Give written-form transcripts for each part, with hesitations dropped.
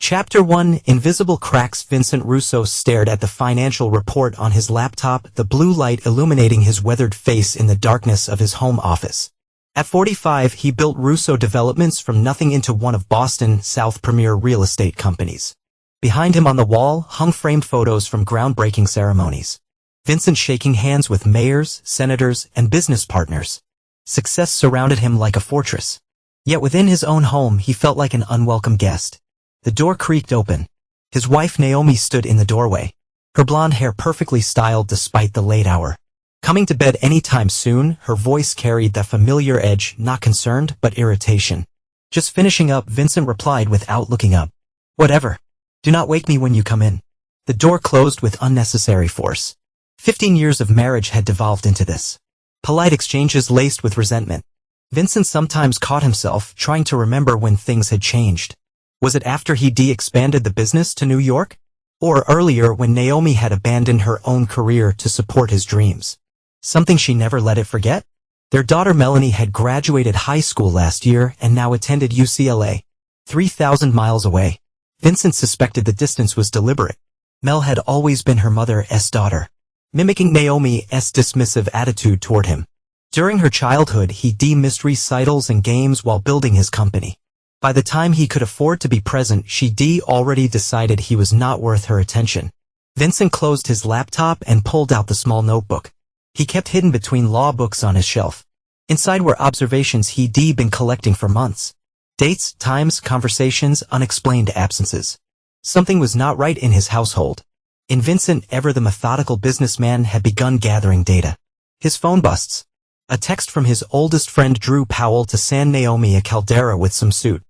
Chapter 1 Invisible Cracks. Vincent Russo stared at the financial report on his laptop, the blue light illuminating his weathered face in the darkness of his home office. At 45, he built Russo Developments from nothing into one of Boston South's premier real estate companies. Behind him on the wall hung framed photos from groundbreaking ceremonies. Vincent shaking hands with mayors, senators, and business partners. Success surrounded him like a fortress. Yet within his own home he felt like an unwelcome guest. The door creaked open. His wife Naomi stood in the doorway, her blonde hair perfectly styled despite the late hour. Coming to bed anytime soon, her voice carried that familiar edge, not concerned, but irritation. Just finishing up, Vincent replied without looking up. Whatever. Do not wake me when you come in. The door closed with unnecessary force. 15 years of marriage had devolved into this. Polite exchanges laced with resentment. Vincent sometimes caught himself trying to remember when things had changed. Was it after he expanded the business to New York? Or earlier when Naomi had abandoned her own career to support his dreams? Something she never let it forget? Their daughter Melanie had graduated high school last year and now attended UCLA. 3,000 miles away. Vincent suspected the distance was deliberate. Mel had always been her mother's daughter, mimicking Naomi's dismissive attitude toward him. During her childhood he missed recitals and games while building his company. By the time he could afford to be present, she already decided he was not worth her attention. Vincent closed his laptop and pulled out the small notebook he kept hidden between law books on his shelf. Inside were observations he'd been collecting for months. Dates, times, conversations, unexplained absences. Something was not right in his household. In Vincent, ever the methodical businessman had begun gathering data. His phone busts. A text from his oldest friend Drew Powell to San Naomi a Caldera with some suit.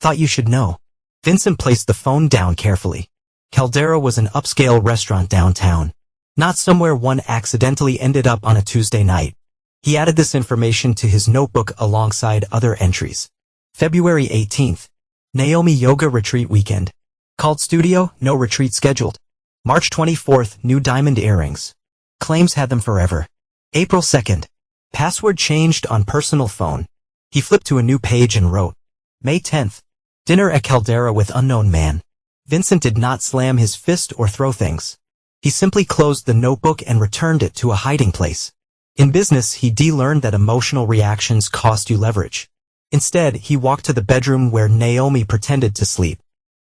Thought you should know. Vincent placed the phone down carefully. Caldera was an upscale restaurant downtown. Not somewhere one accidentally ended up on a Tuesday night. He added this information to his notebook alongside other entries. February 18th. Naomi Yoga Retreat Weekend. Called studio, no retreat scheduled. March 24th, new diamond earrings. Claims had them forever. April 2nd. Password changed on personal phone. He flipped to a new page and wrote. May 10th. Dinner at Caldera with unknown man. Vincent did not slam his fist or throw things. He simply closed the notebook and returned it to a hiding place. In business, he learned that emotional reactions cost you leverage. Instead, he walked to the bedroom where Naomi pretended to sleep,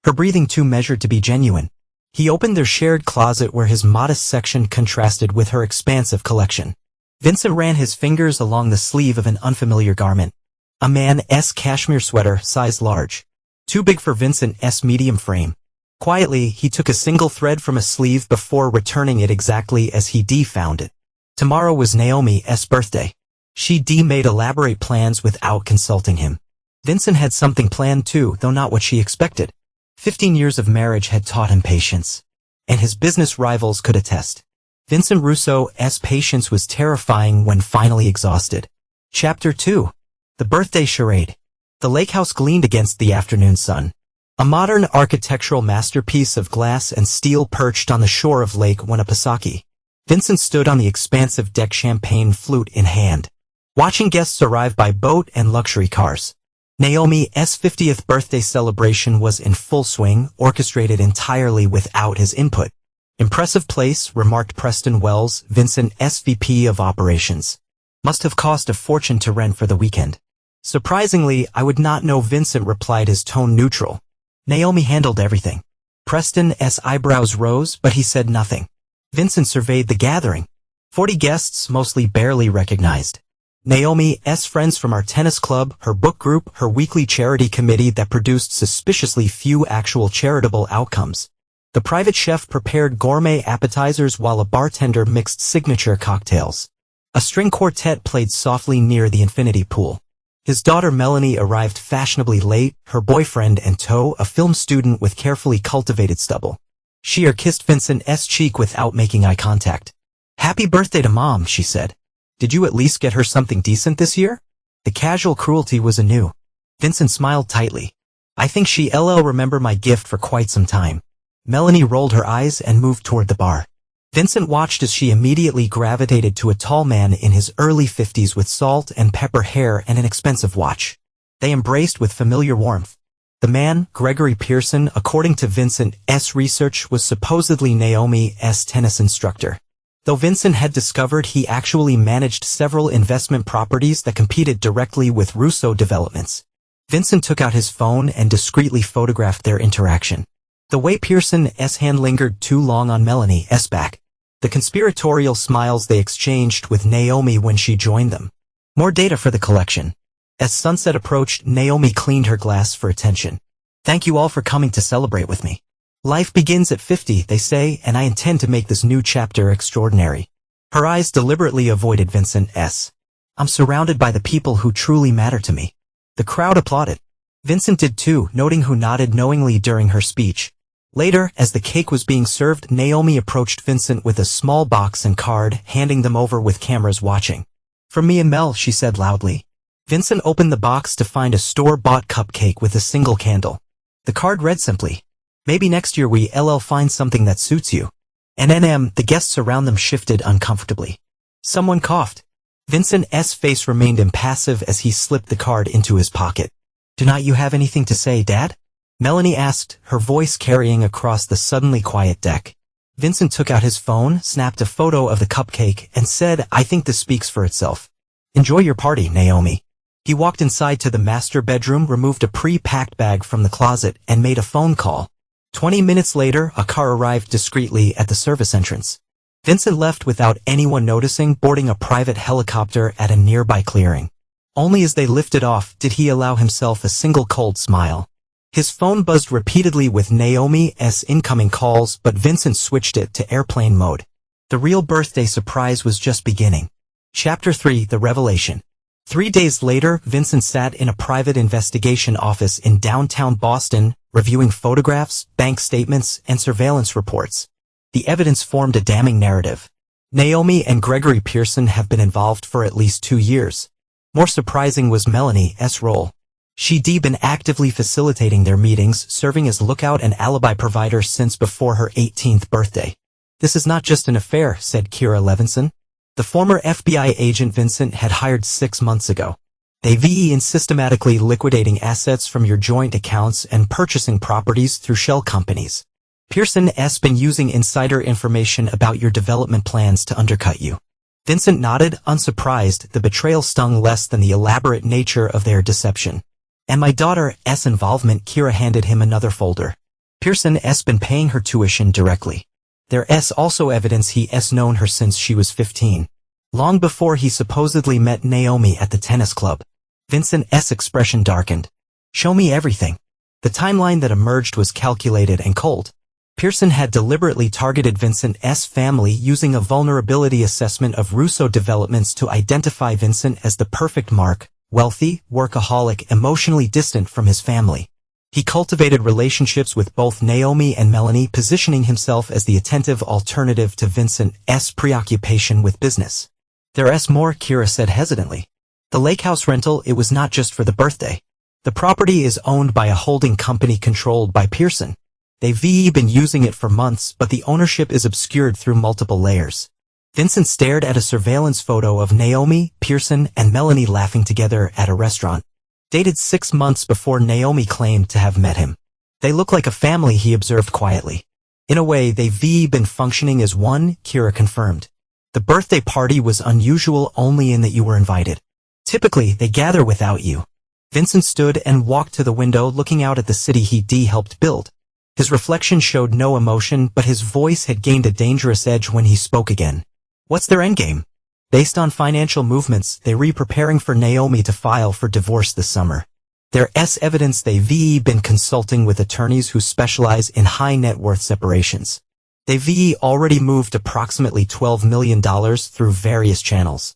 her breathing too measured to be genuine. He opened their shared closet where his modest section contrasted with her expansive collection. Vincent ran his fingers along the sleeve of an unfamiliar garment. A man's cashmere sweater, size large. Too big for Vincent's medium frame. Quietly, he took a single thread from a sleeve before returning it exactly as he found it. Tomorrow was Naomi's birthday. She made elaborate plans without consulting him. Vincent had something planned too, though not what she expected. 15 years of marriage had taught him patience. And his business rivals could attest. Vincent Russo's patience was terrifying when finally exhausted. Chapter 2. The Birthday Charade. The lake house gleamed against the afternoon sun. A modern architectural masterpiece of glass and steel perched on the shore of Lake Winnipesaukee. Vincent stood on the expansive deck, champagne flute in hand, watching guests arrive by boat and luxury cars. Naomi's 50th birthday celebration was in full swing, orchestrated entirely without his input. Impressive place, remarked Preston Wells, Vincent's VP of Operations. Must have cost a fortune to rent for the weekend. Surprisingly, I would not know, Vincent replied, his tone neutral. Naomi handled everything. Preston's eyebrows rose, but he said nothing. Vincent surveyed the gathering. 40 guests, mostly barely recognized. Naomi's friends from our tennis club, her book group, her weekly charity committee that produced suspiciously few actual charitable outcomes. The private chef prepared gourmet appetizers while a bartender mixed signature cocktails. A string quartet played softly near the infinity pool. His daughter Melanie arrived fashionably late, her boyfriend in tow, a film student with carefully cultivated stubble. She kissed Vincent's cheek without making eye contact. Happy birthday to Mom, she said. Did you at least get her something decent this year? The casual cruelty was anew. Vincent smiled tightly. I think she'll remember my gift for quite some time. Melanie rolled her eyes and moved toward the bar. Vincent watched as she immediately gravitated to a tall man in his early 50s with salt and pepper hair and an expensive watch. They embraced with familiar warmth. The man, Gregory Pearson, according to Vincent's research, was supposedly Naomi's tennis instructor. Though Vincent had discovered he actually managed several investment properties that competed directly with Russo developments. Vincent took out his phone and discreetly photographed their interaction. The way Pearson's hand lingered too long on Melanie's back. The conspiratorial smiles they exchanged with Naomi when she joined them. More data for the collection. As sunset approached, Naomi cleaned her glass for attention. Thank you all for coming to celebrate with me. Life begins at 50, they say, and I intend to make this new chapter extraordinary. Her eyes deliberately avoided Vincent's. I'm surrounded by the people who truly matter to me. The crowd applauded. Vincent did too, noting who nodded knowingly during her speech. Later, as the cake was being served, Naomi approached Vincent with a small box and card, handing them over with cameras watching. For me and Mel, she said loudly. Vincent opened the box to find a store-bought cupcake with a single candle. The card read simply, maybe next year we'll find something that suits you. And the guests around them shifted uncomfortably. Someone coughed. Vincent's face remained impassive as he slipped the card into his pocket. Do not you have anything to say, Dad? Melanie asked, her voice carrying across the suddenly quiet deck. Vincent took out his phone, snapped a photo of the cupcake, and said, I think this speaks for itself. Enjoy your party, Naomi. He walked inside to the master bedroom, removed a pre-packed bag from the closet, and made a phone call. 20 minutes later, a car arrived discreetly at the service entrance. Vincent left without anyone noticing, boarding a private helicopter at a nearby clearing. Only as they lifted off did he allow himself a single cold smile. His phone buzzed repeatedly with Naomi's incoming calls, but Vincent switched it to airplane mode. The real birthday surprise was just beginning. Chapter 3: The Revelation. 3 days later, Vincent sat in a private investigation office in downtown Boston, reviewing photographs, bank statements, and surveillance reports. The evidence formed a damning narrative. Naomi and Gregory Pearson have been involved for at least 2 years. More surprising was Melanie's role. She'd been actively facilitating their meetings, serving as lookout and alibi provider since before her 18th birthday. This is not just an affair, said Kira Levinson. The former FBI agent Vincent had hired 6 months ago. They've been systematically liquidating assets from your joint accounts and purchasing properties through shell companies. Pearson's been using insider information about your development plans to undercut you. Vincent nodded, unsurprised. The betrayal stung less than the elaborate nature of their deception. And my daughter's involvement. Kira handed him another folder. Pearson's been paying her tuition directly. There's also evidence he's known her since she was 15. Long before he supposedly met Naomi at the tennis club. Vincent's expression darkened. Show me everything. The timeline that emerged was calculated and cold. Pearson had deliberately targeted Vincent's family using a vulnerability assessment of Russo developments to identify Vincent as the perfect mark, wealthy, workaholic, emotionally distant from his family. He cultivated relationships with both Naomi and Melanie, positioning himself as the attentive alternative to Vincent's preoccupation with business. There's more, Kira said hesitantly. The lake house rental, it was not just for the birthday. The property is owned by a holding company controlled by Pearson. They've been using it for months, but the ownership is obscured through multiple layers. Vincent stared at a surveillance photo of Naomi, Pearson, and Melanie laughing together at a restaurant. Dated 6 months before Naomi claimed to have met him. They look like a family, he observed quietly. In a way, they've been functioning as one, Kira confirmed. The birthday party was unusual only in that you were invited. Typically, they gather without you. Vincent stood and walked to the window, looking out at the city he'd helped build. His reflection showed no emotion, but his voice had gained a dangerous edge when he spoke again. What's their endgame? Based on financial movements, they're preparing for Naomi to file for divorce this summer. There's evidence they've been consulting with attorneys who specialize in high net worth separations. They've already moved approximately $12 million through various channels.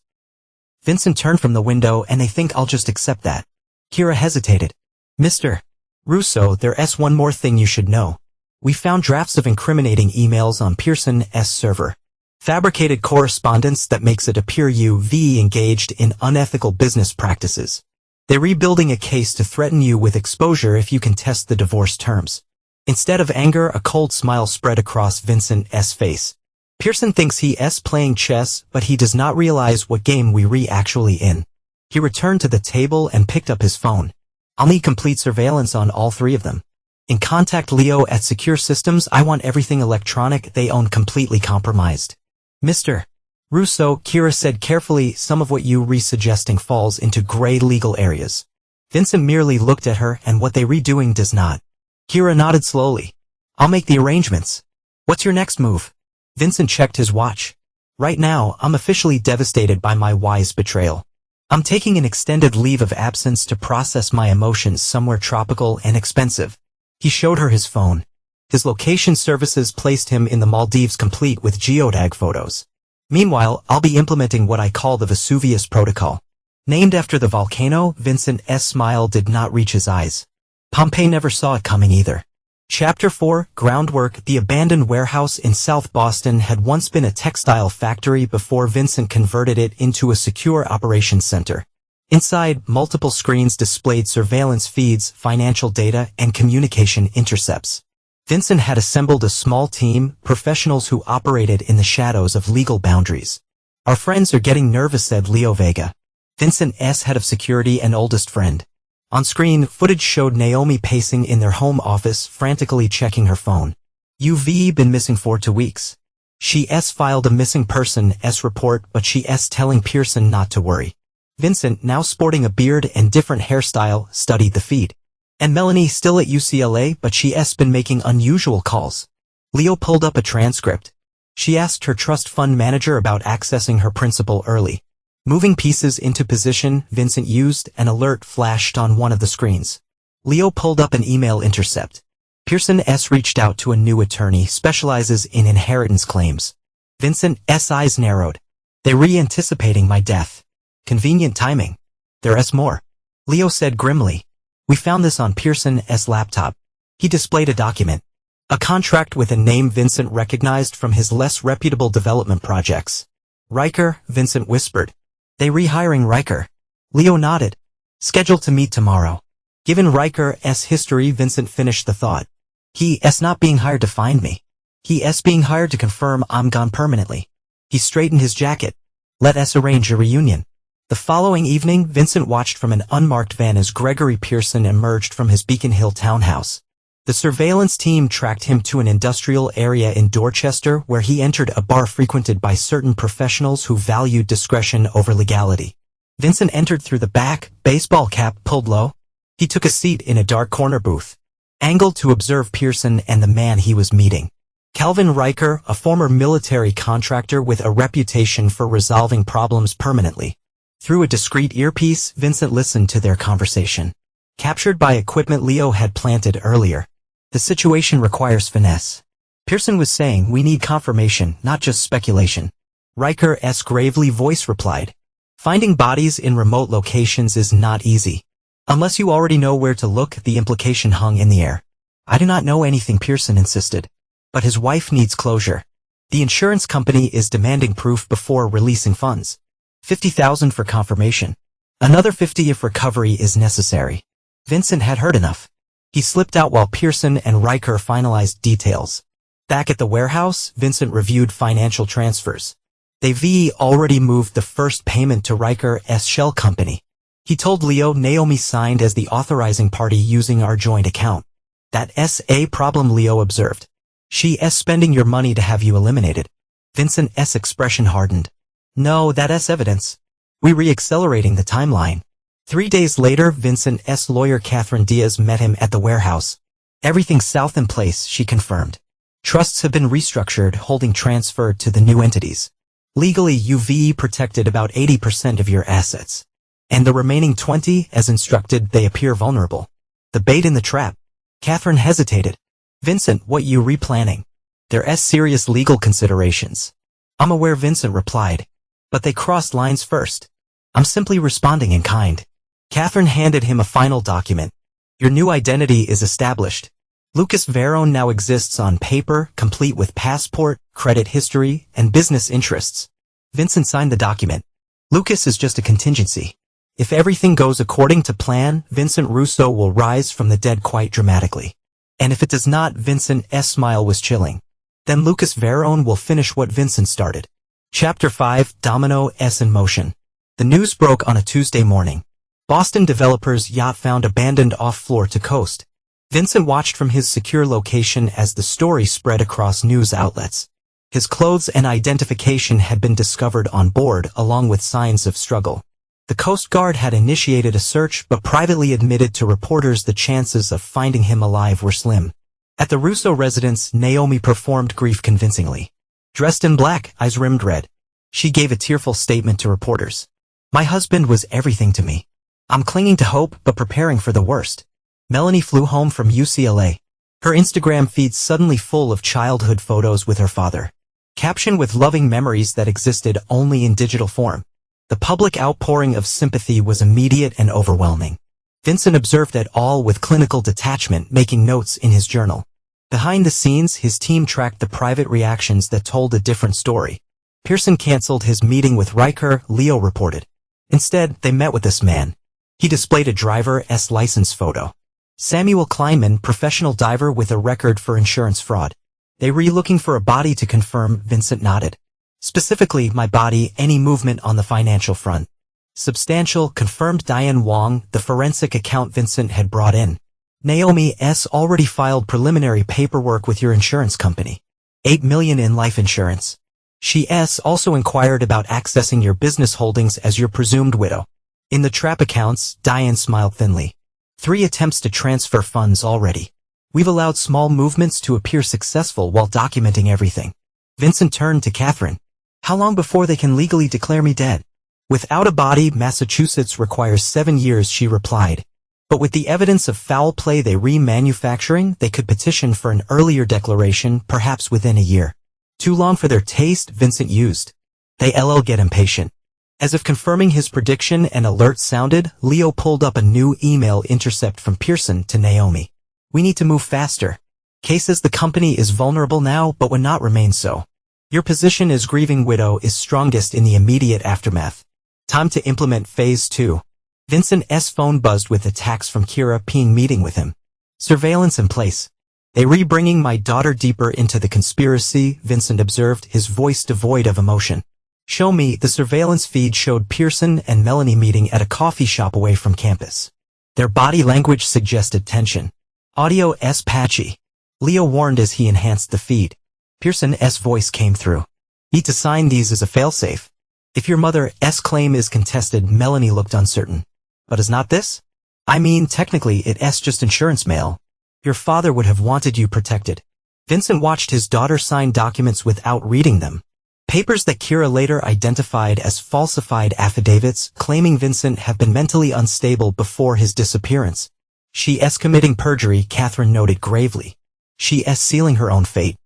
Vincent turned from the window, and they think I'll just accept that. Kira hesitated. Mr. Russo, there's one more thing you should know. We found drafts of incriminating emails on Pearson's server. Fabricated correspondence that makes it appear you've engaged in unethical business practices. They're rebuilding a case to threaten you with exposure if you contest the divorce terms. Instead of anger, a cold smile spread across Vincent's face. Pearson thinks he's playing chess, but he does not realize what game we're actually in. He returned to the table and picked up his phone. I'll need complete surveillance on all three of them. In contact Leo at Secure Systems. I want everything electronic they own completely compromised. Mr. Russo, Kira said carefully, some of what you re-suggesting falls into gray legal areas. Vincent merely looked at her, and what they redoing does not. Kira nodded slowly. I'll make the arrangements. What's your next move? Vincent checked his watch. Right now, I'm officially devastated by my wife's betrayal. I'm taking an extended leave of absence to process my emotions somewhere tropical and expensive. He showed her his phone. His location services placed him in the Maldives complete with geotag photos. Meanwhile, I'll be implementing what I call the Vesuvius Protocol. Named after the volcano, Vincent's smile did not reach his eyes. Pompeii never saw it coming either. Chapter 4, Groundwork. The abandoned warehouse in South Boston had once been a textile factory before Vincent converted it into a secure operations center. Inside, multiple screens displayed surveillance feeds, financial data, and communication intercepts. Vincent had assembled a small team, professionals who operated in the shadows of legal boundaries. Our friends are getting nervous, said Leo Vega, Vincent's head of security and oldest friend. On screen, footage showed Naomi pacing in their home office, frantically checking her phone. You've been missing for 2 weeks. She's filed a missing persons report, but she's telling Pearson not to worry. Vincent, now sporting a beard and different hairstyle, studied the feed. And Melanie still at UCLA, but she's been making unusual calls. Leo pulled up a transcript. She asked her trust fund manager about accessing her principal early. Moving pieces into position, Vincent used an alert flashed on one of the screens. Leo pulled up an email intercept. Pearson's reached out to a new attorney, specializes in inheritance claims. Vincent's eyes narrowed. They re-anticipating my death. Convenient timing. There's more. Leo said grimly. We found this on Pearson's laptop. He displayed a document. A contract with a name Vincent recognized from his less reputable development projects. Riker, Vincent whispered. They rehiring Riker. Leo nodded. Scheduled to meet tomorrow. Given Riker's history, Vincent finished the thought. He's not being hired to find me. He's being hired to confirm I'm gone permanently. He straightened his jacket. Let us arrange a reunion. The following evening, Vincent watched from an unmarked van as Gregory Pearson emerged from his Beacon Hill townhouse. The surveillance team tracked him to an industrial area in Dorchester where he entered a bar frequented by certain professionals who valued discretion over legality. Vincent entered through the back, baseball cap pulled low. He took a seat in a dark corner booth, angled to observe Pearson and the man he was meeting. Calvin Riker, a former military contractor with a reputation for resolving problems permanently. Through a discreet earpiece, Vincent listened to their conversation. Captured by equipment Leo had planted earlier. The situation requires finesse. Pearson was saying we need confirmation, not just speculation. Riker's gravely voice replied. Finding bodies in remote locations is not easy. Unless you already know where to look, the implication hung in the air. I do not know anything, Pearson insisted. But his wife needs closure. The insurance company is demanding proof before releasing funds. $50,000 for confirmation. Another $50,000 if recovery is necessary. Vincent had heard enough. He slipped out while Pearson and Riker finalized details. Back at the warehouse, Vincent reviewed financial transfers. They've already moved the first payment to Riker's shell company. He told Leo Naomi signed as the authorizing party using our joint account. That's a problem, Leo observed. She's spending your money to have you eliminated. Vincent's expression hardened. No, that's evidence. We re-accelerating the timeline. 3 days later, Vincent's lawyer Catherine Diaz met him at the warehouse. Everything's south in place, she confirmed. Trusts have been restructured, holding transferred to the new entities. Legally, you've protected about 80% of your assets. And the remaining 20, as instructed, they appear vulnerable. The bait in the trap. Catherine hesitated. Vincent, what you replanning? There's serious legal considerations. I'm aware, Vincent replied. But they crossed lines first. I'm simply responding in kind. Catherine handed him a final document. Your new identity is established. Lucas Verone now exists on paper, complete with passport, credit history, and business interests. Vincent signed the document. Lucas is just a contingency. If everything goes according to plan, Vincent Russo will rise from the dead quite dramatically. And if it does not, Vincent's smile was chilling. Then Lucas Verone will finish what Vincent started. Chapter 5, Domino's in Motion. The news broke on a Tuesday morning. Boston developer's yacht found abandoned off-floor to coast. Vincent watched from his secure location as the story spread across news outlets. His clothes and identification had been discovered on board, along with signs of struggle. The Coast Guard had initiated a search but privately admitted to reporters the chances of finding him alive were slim. At the Russo residence, Naomi performed grief convincingly. Dressed in black, eyes rimmed red, she gave a tearful statement to reporters. "My husband was everything to me. I'm clinging to hope but preparing for the worst." Melanie flew home from UCLA. Her Instagram feed suddenly full of childhood photos with her father. Captioned with loving memories that existed only in digital form. The public outpouring of sympathy was immediate and overwhelming. Vincent observed it all with clinical detachment, making notes in his journal. Behind the scenes, his team tracked the private reactions that told a different story. Pearson canceled his meeting with Riker, Leo reported. Instead, they met with this man. He displayed a driver's license photo. Samuel Kleinman, professional diver with a record for insurance fraud. They were looking for a body to confirm, Vincent nodded. Specifically, my body, any movement on the financial front. Substantial, confirmed Diane Wong, the forensic account Vincent had brought in. Naomi's already filed preliminary paperwork with your insurance company. $8 million in life insurance. She's also inquired about accessing your business holdings as your presumed widow. In the trap accounts, Diane smiled thinly. 3 attempts to transfer funds already. We've allowed small movements to appear successful while documenting everything. Vincent turned to Catherine. How long before they can legally declare me dead? Without a body, Massachusetts requires 7 years, she replied. But with the evidence of foul play they remanufacturing, they could petition for an earlier declaration, perhaps within a year. Too long for their taste, Vincent used. They get impatient. As if confirming his prediction, an alert sounded. Leo pulled up a new email intercept from Pearson to Naomi. We need to move faster. Kay says the company is vulnerable now but would not remain so. Your position as grieving widow is strongest in the immediate aftermath. Time to implement phase 2. Vincent's phone buzzed with attacks from Kira Ping meeting with him. Surveillance in place. They bringing my daughter deeper into the conspiracy, Vincent observed, his voice devoid of emotion. Show me. The surveillance feed showed Pearson and Melanie meeting at a coffee shop away from campus. Their body language suggested tension. Audio's patchy. Leo warned as he enhanced the feed. Pearson's voice came through. Need to sign these as a failsafe. If your mother's claim is contested, Melanie looked uncertain. But is not this? I mean, technically it's just insurance mail. Your father would have wanted you protected. Vincent watched his daughter sign documents without reading them. Papers that Kira later identified as falsified affidavits, claiming Vincent had been mentally unstable before his disappearance. She's committing perjury, Catherine noted gravely. She's sealing her own fate.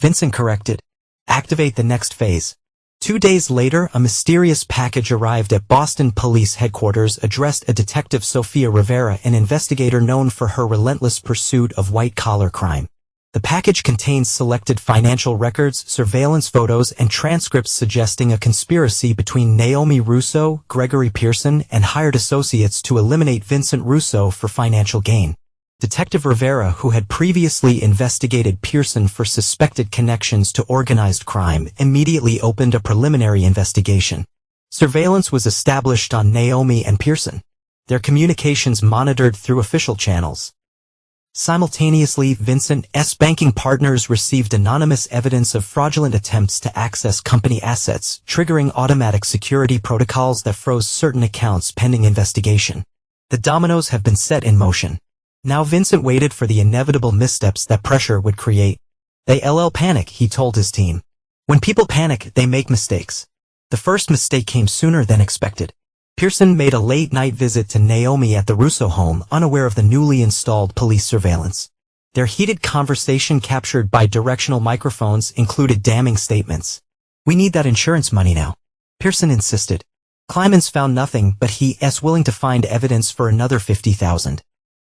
Vincent corrected. Activate the next phase. 2 days later, a mysterious package arrived at Boston Police Headquarters addressed to Detective Sophia Rivera, an investigator known for her relentless pursuit of white-collar crime. The package contains selected financial records, surveillance photos, and transcripts suggesting a conspiracy between Naomi Russo, Gregory Pearson, and hired associates to eliminate Vincent Russo for financial gain. Detective Rivera, who had previously investigated Pearson for suspected connections to organized crime, immediately opened a preliminary investigation. Surveillance was established on Naomi and Pearson. Their communications monitored through official channels. Simultaneously, Vincent's banking partners received anonymous evidence of fraudulent attempts to access company assets, triggering automatic security protocols that froze certain accounts pending investigation. The dominoes have been set in motion. Now Vincent waited for the inevitable missteps that pressure would create. They panic, he told his team. When people panic, they make mistakes. The first mistake came sooner than expected. Pearson made a late-night visit to Naomi at the Russo home, unaware of the newly installed police surveillance. Their heated conversation, captured by directional microphones, included damning statements. We need that insurance money now, Pearson insisted. Kleinman's found nothing, but he's willing to find evidence for another $50,000.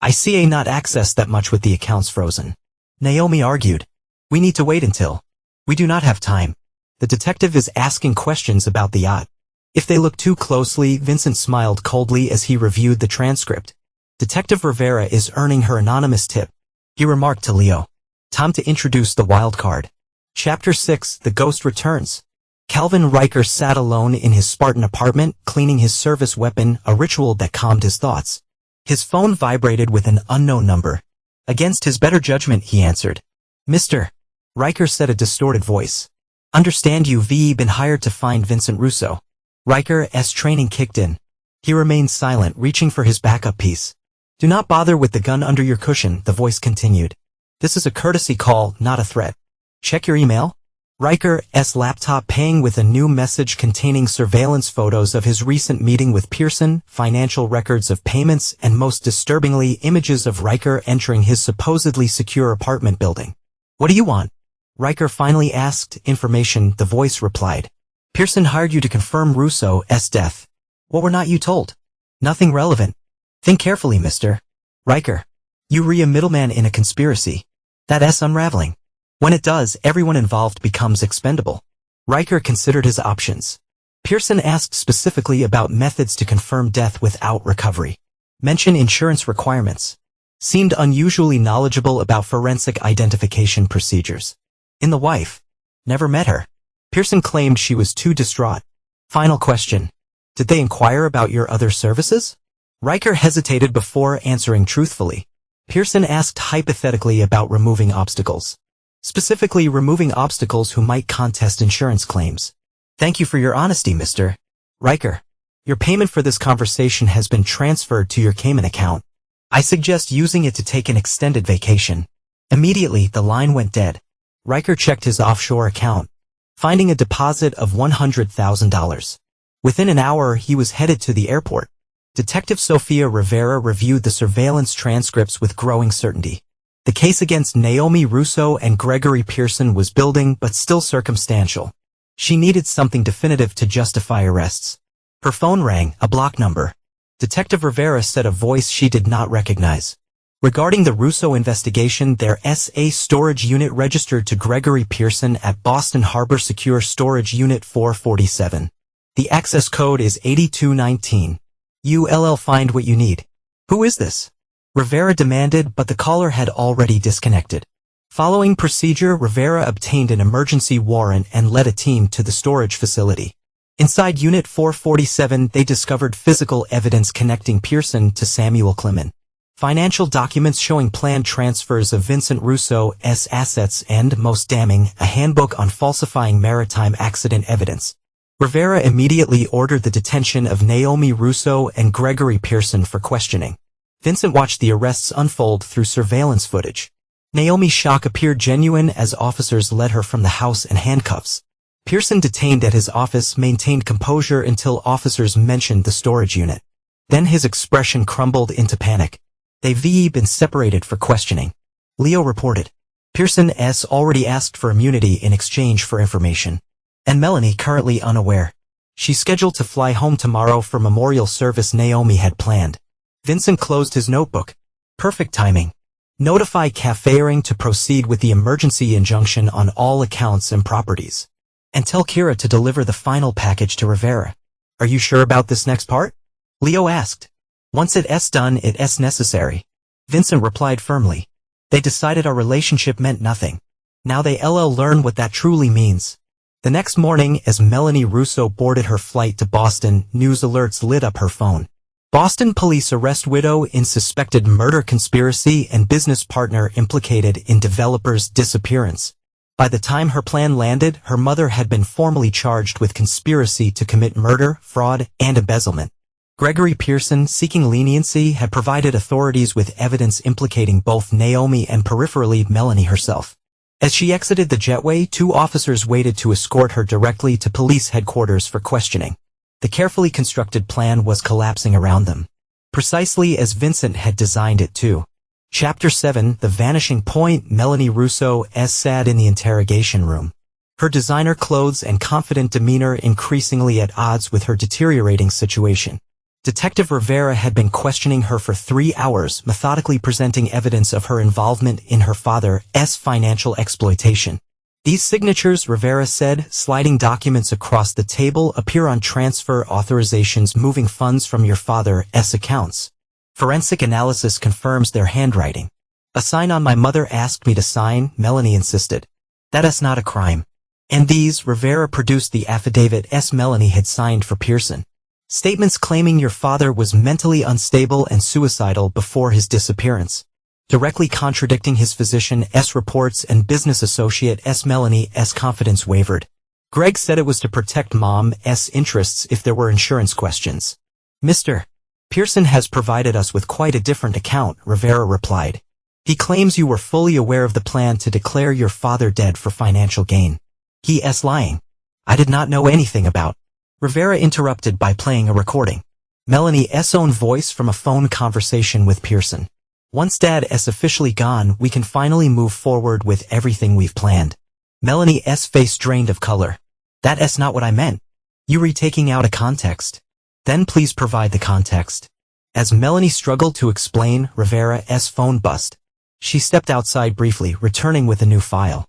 I see not access that much with the accounts frozen. Naomi argued. We need to wait until. We do not have time. The detective is asking questions about the yacht. If they look too closely, Vincent smiled coldly as he reviewed the transcript. Detective Rivera is earning her anonymous tip. He remarked to Leo. Time to introduce the wild card. Chapter 6, The Ghost Returns. Calvin Riker sat alone in his Spartan apartment, cleaning his service weapon, a ritual that calmed his thoughts. His phone vibrated with an unknown number. Against his better judgment, he answered. Mr. Riker said, a distorted voice. Understand you've been hired to find Vincent Russo. Riker's training kicked in. He remained silent, reaching for his backup piece. Do not bother with the gun under your cushion, the voice continued. This is a courtesy call, not a threat. Check your email. Riker's laptop pinged with a new message containing surveillance photos of his recent meeting with Pearson, financial records of payments, and most disturbingly, images of Riker entering his supposedly secure apartment building. What do you want? Riker finally asked. Information, the voice replied. Pearson hired you to confirm Russo's death. What were not you told? Nothing relevant. Think carefully, Mr. Riker. You re a middleman in a conspiracy. That's unraveling. When it does, everyone involved becomes expendable. Riker considered his options. Pearson asked specifically about methods to confirm death without recovery. Mention insurance requirements. Seemed unusually knowledgeable about forensic identification procedures. In the wife. Never met her. Pearson claimed she was too distraught. Final question. Did they inquire about your other services? Riker hesitated before answering truthfully. Pearson asked hypothetically about removing obstacles. Specifically removing obstacles who might contest insurance claims. Thank you for your honesty, Mr. Riker. Your payment for this conversation has been transferred to your Cayman account. I suggest using it to take an extended vacation. Immediately, the line went dead. Riker checked his offshore account, finding a deposit of $100,000. Within an hour, he was headed to the airport. Detective Sofia Rivera reviewed the surveillance transcripts with growing certainty. The case against Naomi Russo and Gregory Pearson was building but still circumstantial. She needed something definitive to justify arrests. Her phone rang, a block number. Detective Rivera said a voice she did not recognize. Regarding the Russo investigation, their SA storage unit registered to Gregory Pearson at Boston Harbor Secure Storage Unit 447. The access code is 8219. ULL find what you need. Who is this? Rivera demanded, but the caller had already disconnected. Following procedure, Rivera obtained an emergency warrant and led a team to the storage facility. Inside Unit 447, they discovered physical evidence connecting Pearson to Samuel Clement. Financial documents showing planned transfers of Vincent Russo's assets and, most damning, a handbook on falsifying maritime accident evidence. Rivera immediately ordered the detention of Naomi Russo and Gregory Pearson for questioning. Vincent watched the arrests unfold through surveillance footage. Naomi's shock appeared genuine as officers led her from the house in handcuffs. Pearson, detained at his office, maintained composure until officers mentioned the storage unit. Then his expression crumbled into panic. They've been separated for questioning. Leo reported. Pearson's already asked for immunity in exchange for information. And Melanie currently unaware. She's scheduled to fly home tomorrow for memorial service Naomi had planned. Vincent closed his notebook. Perfect timing. Notify Caféring to proceed with the emergency injunction on all accounts and properties. And tell Kira to deliver the final package to Rivera. Are you sure about this next part? Leo asked. Once it's done, it's necessary. Vincent replied firmly. They decided our relationship meant nothing. Now they learn what that truly means. The next morning, as Melanie Russo boarded her flight to Boston, news alerts lit up her phone. Boston police arrest widow in suspected murder conspiracy and business partner implicated in developer's disappearance. By the time her plan landed, her mother had been formally charged with conspiracy to commit murder, fraud, and embezzlement. Gregory Pearson, seeking leniency, had provided authorities with evidence implicating both Naomi and peripherally Melanie herself. As she exited the jetway, 2 officers waited to escort her directly to police headquarters for questioning. The carefully constructed plan was collapsing around them. Precisely as Vincent had designed it to. Chapter 7, The Vanishing Point. Melanie Russo sat in the interrogation room. Her designer clothes and confident demeanor increasingly at odds with her deteriorating situation. Detective Rivera had been questioning her for 3 hours, methodically presenting evidence of her involvement in her father's financial exploitation. These signatures, Rivera said, sliding documents across the table, appear on transfer authorizations moving funds from your father's accounts. Forensic analysis confirms their handwriting. A sign on my mother asked me to sign, Melanie insisted. That's not a crime. And these, Rivera produced the affidavit Melanie had signed for Pearson. Statements claiming your father was mentally unstable and suicidal before his disappearance, directly contradicting his physician's reports and business associate Melanie's confidence wavered. Greg said it was to protect Mom's interests if there were insurance questions. Mr. Pearson has provided us with quite a different account, Rivera replied. He claims you were fully aware of the plan to declare your father dead for financial gain. He's lying. I did not know anything about. Rivera interrupted by playing a recording. Melanie's own voice from a phone conversation with Pearson. Once Dad's officially gone, we can finally move forward with everything we've planned. Melanie's face drained of color. That's not what I meant. You retaking out of context. Then please provide the context. As Melanie struggled to explain, Rivera's phone buzzed. She stepped outside briefly, returning with a new file.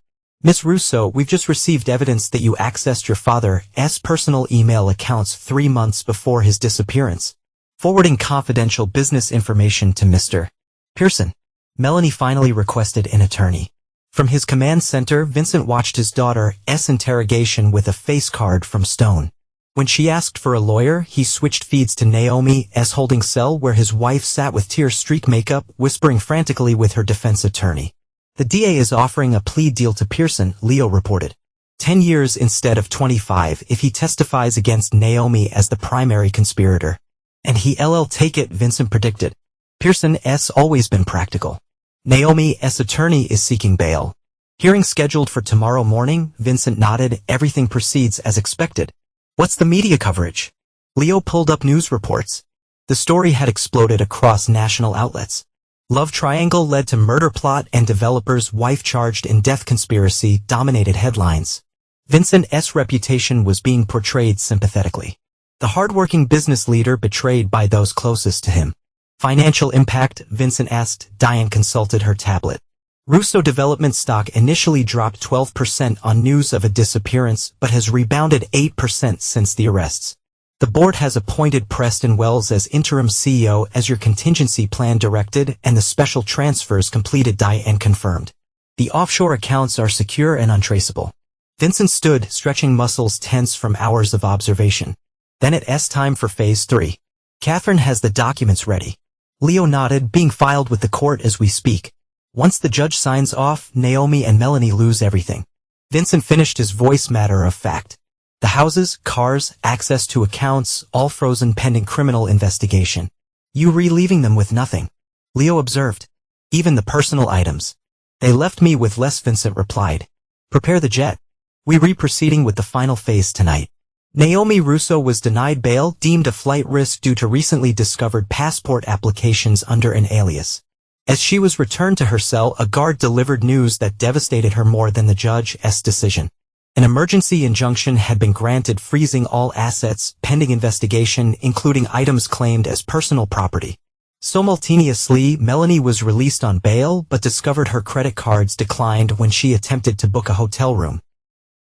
Miss Russo, we've just received evidence that you accessed your father's personal email accounts 3 months before his disappearance, forwarding confidential business information to Mr. Pearson. Melanie finally requested an attorney. From his command center, Vincent watched his daughter's interrogation with a face card from stone. When she asked for a lawyer, he switched feeds to Naomi's holding cell where his wife sat with tear-streaked makeup, whispering frantically with her defense attorney. The DA is offering a plea deal to Pearson, Leo reported. 10 years instead of 25 if he testifies against Naomi as the primary conspirator. And he'll take it, Vincent predicted. Pearson's always been practical. Naomi's attorney is seeking bail. Hearing scheduled for tomorrow morning, Vincent nodded. Everything proceeds as expected. What's the media coverage? Leo pulled up news reports. The story had exploded across national outlets. Love triangle led to murder plot and developer's wife charged in death conspiracy dominated headlines. Vincent's reputation was being portrayed sympathetically. The hardworking business leader betrayed by those closest to him. Financial impact, Vincent asked. Diane consulted her tablet. Russo Development stock initially dropped 12% on news of a disappearance but has rebounded 8% since the arrests. The board has appointed Preston Wells as interim CEO as your contingency plan directed and the special transfers completed. Diane confirmed. The offshore accounts are secure and untraceable. Vincent stood, stretching muscles tense from hours of observation. Then it's time for phase 3. Catherine has the documents ready. Leo nodded, being filed with the court as we speak. Once the judge signs off, Naomi and Melanie lose everything. Vincent finished, his voice matter of fact. The houses, cars, access to accounts, all frozen pending criminal investigation. You leaving them with nothing. Leo observed. Even the personal items. They left me with less, Vincent replied. Prepare the jet. We proceeding with the final phase tonight. Naomi Russo was denied bail, deemed a flight risk due to recently discovered passport applications under an alias. As she was returned to her cell, a guard delivered news that devastated her more than the judge's decision. An emergency injunction had been granted freezing all assets, pending investigation, including items claimed as personal property. Simultaneously, Melanie was released on bail but discovered her credit cards declined when she attempted to book a hotel room.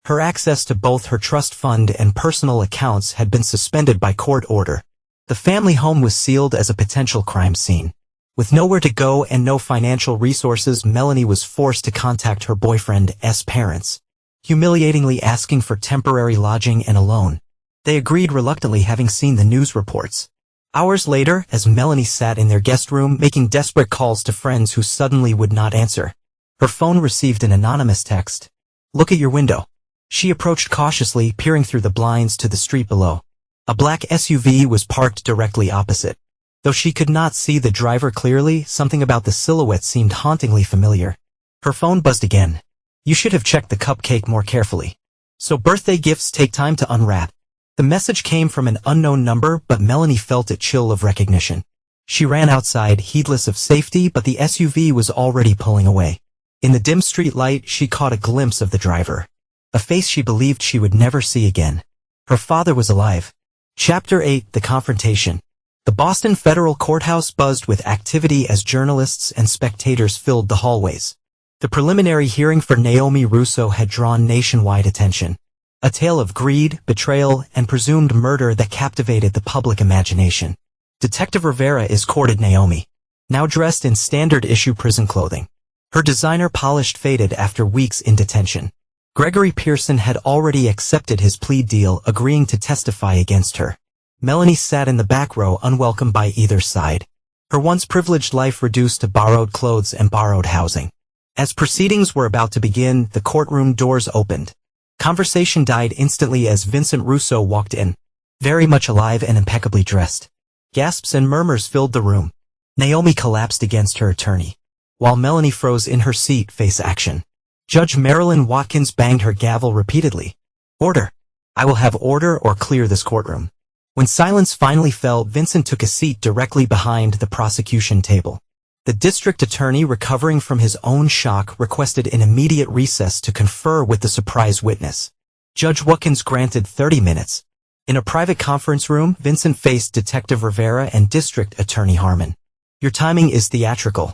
Her access to both her trust fund and personal accounts had been suspended by court order. The family home was sealed as a potential crime scene. With nowhere to go and no financial resources, Melanie was forced to contact her boyfriend's parents, humiliatingly asking for temporary lodging and a loan. They agreed reluctantly, having seen the news reports. Hours later, as Melanie sat in their guest room making desperate calls to friends who suddenly would not answer, her phone received an anonymous text. Look at your window. She approached cautiously, peering through the blinds to the street below. A black SUV was parked directly opposite. Though she could not see the driver clearly, something about the silhouette seemed hauntingly familiar. Her phone buzzed again. You should have checked the cupcake more carefully. So birthday gifts take time to unwrap. The message came from an unknown number, but Melanie felt a chill of recognition. She ran outside, heedless of safety, but the SUV was already pulling away. In the dim street light, she caught a glimpse of the driver. A face she believed she would never see again. Her father was alive. Chapter 8: The Confrontation. The Boston Federal Courthouse buzzed with activity as journalists and spectators filled the hallways. The preliminary hearing for Naomi Russo had drawn nationwide attention. A tale of greed, betrayal, and presumed murder that captivated the public imagination. Detective Rivera courted Naomi, now dressed in standard-issue prison clothing. Her designer polish faded after weeks in detention. Gregory Pearson had already accepted his plea deal, agreeing to testify against her. Melanie sat in the back row, unwelcome by either side. Her once privileged life reduced to borrowed clothes and borrowed housing. As proceedings were about to begin, the courtroom doors opened. Conversation died instantly as Vincent Russo walked in, very much alive and impeccably dressed. Gasps and murmurs filled the room. Naomi collapsed against her attorney, while Melanie froze in her seat, face action. Judge Marilyn Watkins banged her gavel repeatedly. Order. I will have order or clear this courtroom. When silence finally fell, Vincent took a seat directly behind the prosecution table. The district attorney, recovering from his own shock, requested an immediate recess to confer with the surprise witness. Judge Watkins granted 30 minutes. In a private conference room, Vincent faced Detective Rivera and District Attorney Harmon. Your timing is theatrical.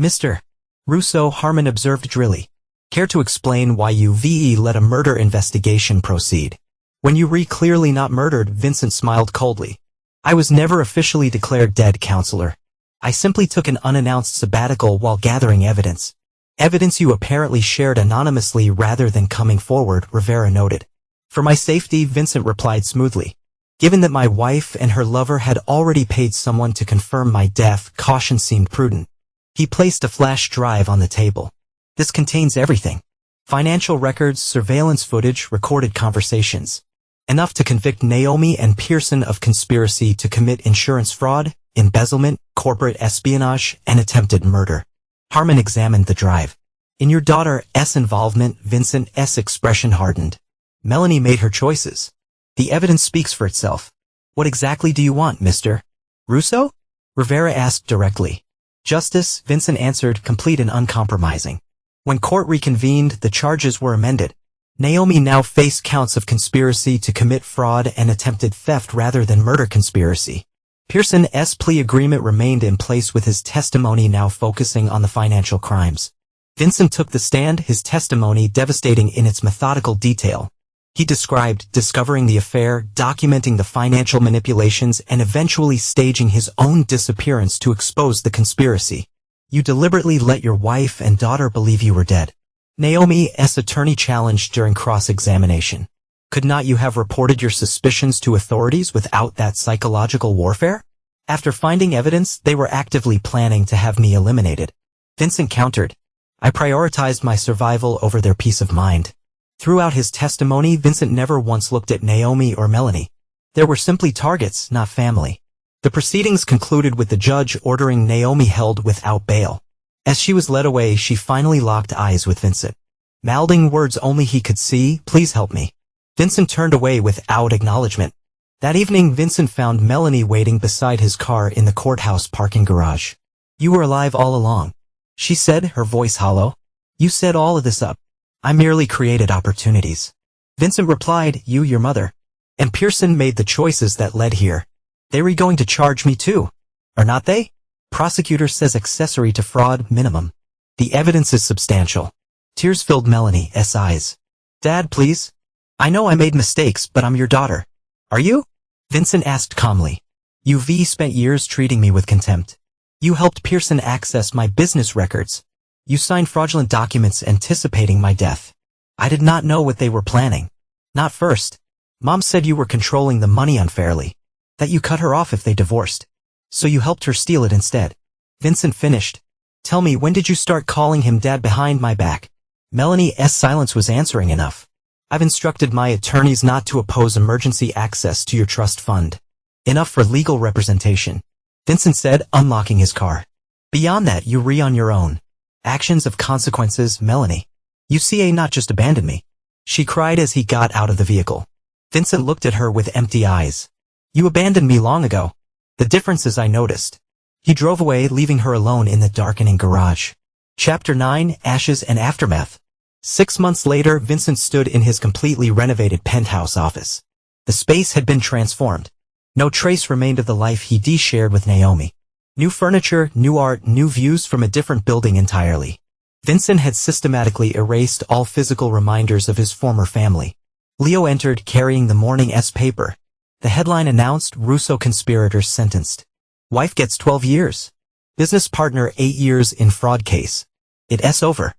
Mr. Russo, Harmon observed drily. Care to explain why you let a murder investigation proceed? When you clearly not murdered, Vincent smiled coldly. I was never officially declared dead, counselor. I simply took an unannounced sabbatical while gathering evidence. Evidence you apparently shared anonymously rather than coming forward, Rivera noted. For my safety, Vincent replied smoothly. Given that my wife and her lover had already paid someone to confirm my death, caution seemed prudent. He placed a flash drive on the table. This contains everything. Financial records, surveillance footage, recorded conversations. Enough to convict Naomi and Pearson of conspiracy to commit insurance fraud, embezzlement, corporate espionage, and attempted murder. Harmon examined the drive. In your daughter's involvement, Vincent's expression hardened. Melanie made her choices. The evidence speaks for itself. What exactly do you want, Mr. Russo? Rivera asked directly. Justice, Vincent answered, complete and uncompromising. When court reconvened, the charges were amended. Naomi now faced counts of conspiracy to commit fraud and attempted theft rather than murder conspiracy. Pearson's plea agreement remained in place, with his testimony now focusing on the financial crimes. Vincent took the stand, his testimony devastating in its methodical detail. He described discovering the affair, documenting the financial manipulations, and eventually staging his own disappearance to expose the conspiracy. You deliberately let your wife and daughter believe you were dead. Naomi's attorney challenged during cross-examination. Could not you have reported your suspicions to authorities without that psychological warfare? After finding evidence, they were actively planning to have me eliminated. Vincent countered. I prioritized my survival over their peace of mind. Throughout his testimony, Vincent never once looked at Naomi or Melanie. They were simply targets, not family. The proceedings concluded with the judge ordering Naomi held without bail. As she was led away, she finally locked eyes with Vincent. Mouthing words only he could see, please help me. Vincent turned away without acknowledgement. That evening, Vincent found Melanie waiting beside his car in the courthouse parking garage. You were alive all along, she said, her voice hollow. You set all of this up. I merely created opportunities. Vincent replied, you, your mother, and Pearson made the choices that led here. They were going to charge me too, are not they? Prosecutor says accessory to fraud, minimum. The evidence is substantial. Tears filled Melanie's eyes. Dad, please. I know I made mistakes, but I'm your daughter. Are you? Vincent asked calmly. You've spent years treating me with contempt. You helped Pearson access my business records. You signed fraudulent documents anticipating my death. I did not know what they were planning. Not first. Mom said you were controlling the money unfairly. That you cut her off if they divorced. So you helped her steal it instead. Vincent finished. Tell me, when did you start calling him dad behind my back? Melanie's silence was answering enough. I've instructed my attorneys not to oppose emergency access to your trust fund. Enough for legal representation. Vincent said, unlocking his car. Beyond that, you on your own. Actions of consequences, Melanie. You not just abandon me. She cried as he got out of the vehicle. Vincent looked at her with empty eyes. You abandoned me long ago. The difference is I noticed. He drove away, leaving her alone in the darkening garage. Chapter 9, Ashes and Aftermath. 6 months later, Vincent stood in his completely renovated penthouse office. The space had been transformed. No trace remained of the life he shared with Naomi. New furniture, new art, new views from a different building entirely. Vincent had systematically erased all physical reminders of his former family. Leo entered, carrying the morning's paper. The headline announced, Russo conspirators sentenced. Wife gets 12 years. Business partner 8 years in fraud case. It's over.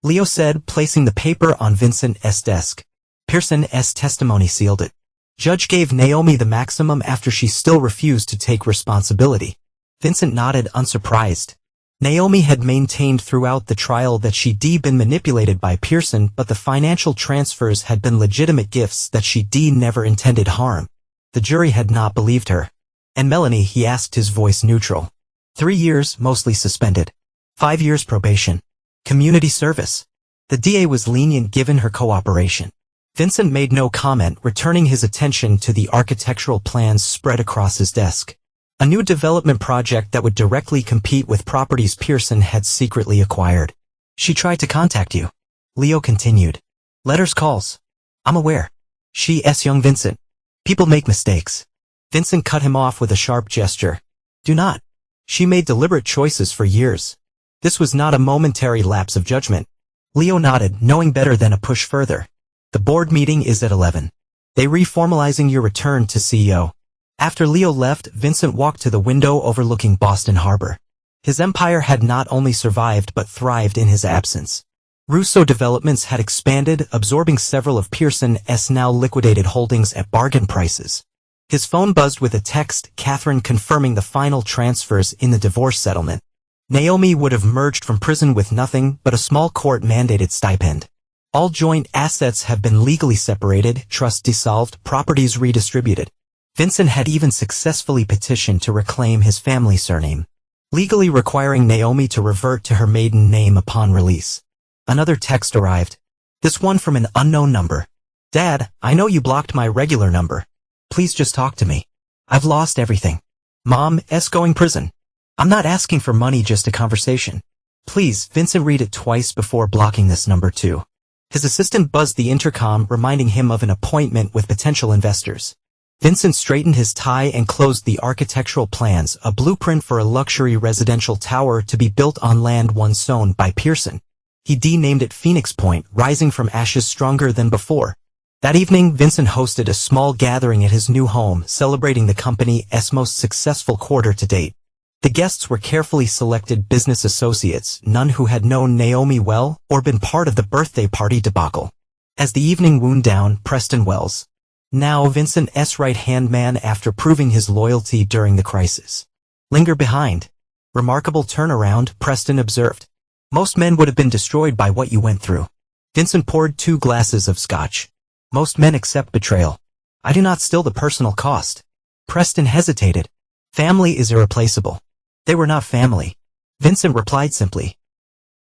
Leo said, placing the paper on Vincent's desk. Pearson's testimony sealed it. Judge gave Naomi the maximum after she still refused to take responsibility. Vincent nodded, unsurprised. Naomi had maintained throughout the trial that she'd been manipulated by Pearson, but the financial transfers had been legitimate gifts that she'd never intended harm. The jury had not believed her. And Melanie, he asked, his voice neutral. 3 years, mostly suspended. 5 years probation. Community service. The DA was lenient given her cooperation. Vincent made no comment, returning his attention to the architectural plans spread across his desk. A new development project that would directly compete with properties Pearson had secretly acquired. She tried to contact you. Leo continued. Letters, calls. I'm aware. She's young Vincent. People make mistakes. Vincent cut him off with a sharp gesture. Do not. She made deliberate choices for years. This was not a momentary lapse of judgment. Leo nodded, knowing better than to push further. The board meeting is at 11. They reformalizing your return to CEO. After Leo left, Vincent walked to the window overlooking Boston Harbor. His empire had not only survived but thrived in his absence. Russo Developments had expanded, absorbing several of Pearson's now liquidated holdings at bargain prices. His phone buzzed with a text, Catherine confirming the final transfers in the divorce settlement. Naomi would have emerged from prison with nothing but a small court-mandated stipend. All joint assets have been legally separated, trusts dissolved, properties redistributed. Vincent had even successfully petitioned to reclaim his family surname, legally requiring Naomi to revert to her maiden name upon release. Another text arrived. This one from an unknown number. Dad, I know you blocked my regular number. Please just talk to me. I've lost everything. Mom's going prison. I'm not asking for money, just a conversation. Please, Vincent, read it twice before blocking this number too. His assistant buzzed the intercom, reminding him of an appointment with potential investors. Vincent straightened his tie and closed the architectural plans, a blueprint for a luxury residential tower to be built on land once owned by Pearson. He named it Phoenix Point, rising from ashes stronger than before. That evening, Vincent hosted a small gathering at his new home, celebrating the company's most successful quarter to date. The guests were carefully selected business associates, none who had known Naomi well or been part of the birthday party debacle. As the evening wound down, Preston Wells, now Vincent's right-hand man after proving his loyalty during the crisis, lingered behind. Remarkable turnaround, Preston observed. Most men would have been destroyed by what you went through. Vincent poured 2 glasses of scotch. Most men accept betrayal. I do not, still the personal cost. Preston hesitated. Family is irreplaceable. They were not family. Vincent replied simply.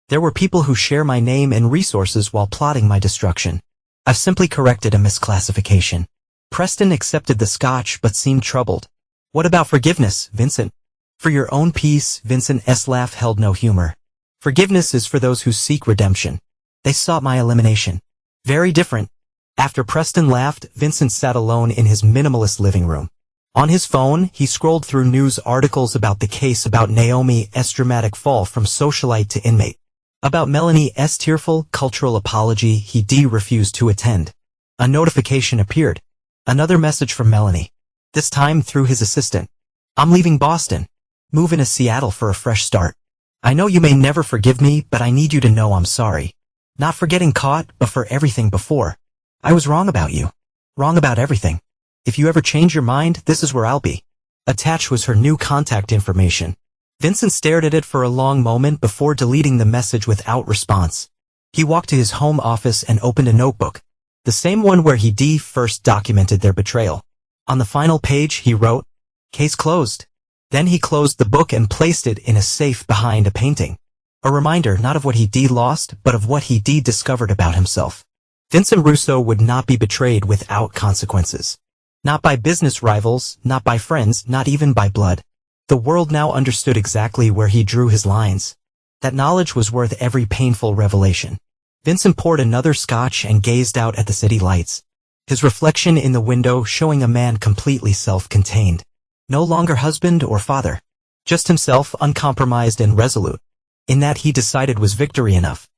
There were people who share my name and resources while plotting my destruction. I've simply corrected a misclassification. Preston accepted the scotch but seemed troubled. What about forgiveness, Vincent? For your own peace, Vincent's laugh held no humor. Forgiveness is for those who seek redemption. They sought my elimination. Very different. After Preston laughed, Vincent sat alone in his minimalist living room. On his phone, he scrolled through news articles about the case, about Naomi's dramatic fall from socialite to inmate, about Melanie's tearful cultural apology he refused to attend. A notification appeared. Another message from Melanie. This time through his assistant. I'm leaving Boston. Moving to Seattle for a fresh start. I know you may never forgive me, but I need you to know I'm sorry. Not for getting caught, but for everything before. I was wrong about you. Wrong about everything. If you ever change your mind, this is where I'll be. Attached was her new contact information. Vincent stared at it for a long moment before deleting the message without response. He walked to his home office and opened a notebook. The same one where he first documented their betrayal. On the final page, he wrote, "Case closed." Then he closed the book and placed it in a safe behind a painting. A reminder not of what he lost, but of what he discovered about himself. Vincent Russo would not be betrayed without consequences. Not by business rivals, not by friends, not even by blood. The world now understood exactly where he drew his lines. That knowledge was worth every painful revelation. Vincent poured another scotch and gazed out at the city lights. His reflection in the window showing a man completely self-contained. No longer husband or father. Just himself, uncompromised and resolute. In that he decided was victory enough.